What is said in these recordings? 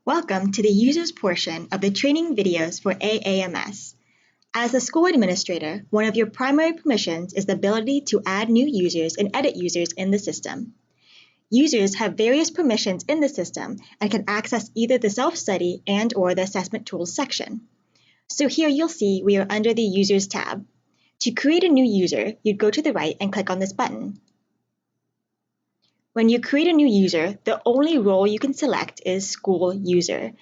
Welcome to the users portion of the training videos for AAMS. As a school administrator, one of your primary permissions is the ability to add new users and edit users in the system. Users have various permissions in the system and can access either the self-study and/or the assessment tools section. So here you'll see we are under the Users tab. To create a new user, you'd go to the right and click on this button. When you create a new user, the only role you can select is School User.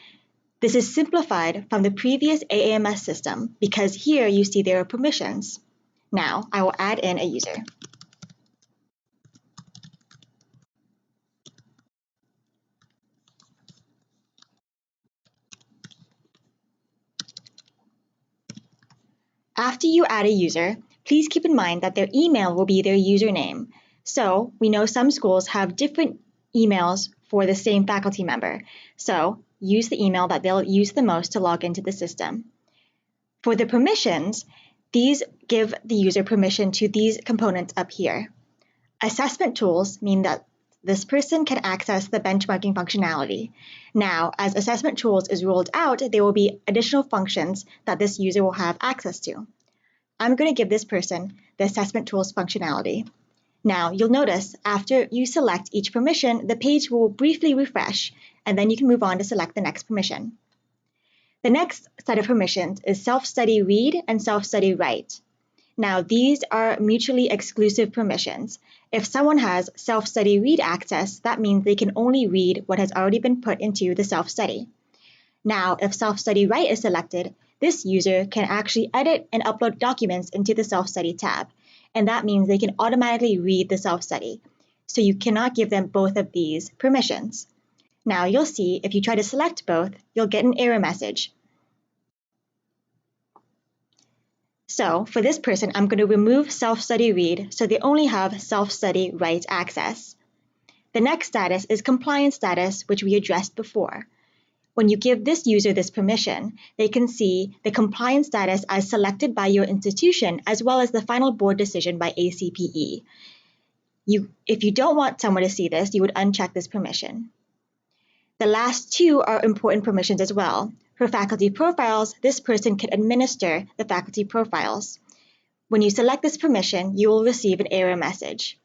This is simplified from the previous AAMS system because here you see there are permissions. Now I will add in a user. After you add a user, please keep in mind that their email will be their username. So we know some schools have different emails for the same faculty member. So use the email that they'll use the most to log into the system. For the permissions, these give the user permission to these components up here. Assessment tools mean that this person can access the benchmarking functionality. Now, as assessment tools is rolled out, there will be additional functions that this user will have access to. I'm going to give this person the assessment tools functionality. Now, you'll notice after you select each permission, the page will briefly refresh, and then you can move on to select the next permission. The next set of permissions is self-study read and self-study write. Now, these are mutually exclusive permissions. If someone has self-study read access, that means they can only read what has already been put into the self-study. Now, if self-study write is selected, this user can actually edit and upload documents into the self-study tab, and that means they can automatically read the self-study. So you cannot give them both of these permissions. Now, you'll see if you try to select both, you'll get an error message. So for this person, I'm going to remove self-study read so they only have self-study write access. The next status is compliance status, which we addressed before. When you give this user this permission, they can see the compliance status as selected by your institution as well as the final board decision by ACPE. If you don't want someone to see this, you would uncheck this permission. The last two are important permissions as well. For faculty profiles, this person can administer the faculty profiles. When you select this permission, you will receive an error message.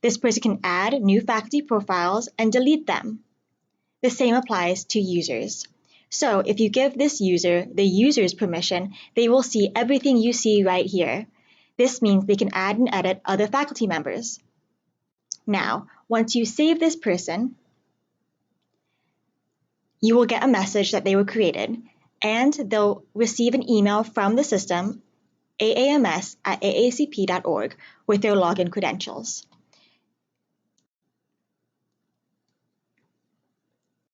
This person can add new faculty profiles and delete them. The same applies to users. So if you give this user the user's permission, they will see everything you see right here. This means they can add and edit other faculty members. Now, once you save this person, you will get a message that they were created, and they'll receive an email from the system, AAMS@aacp.org, with their login credentials.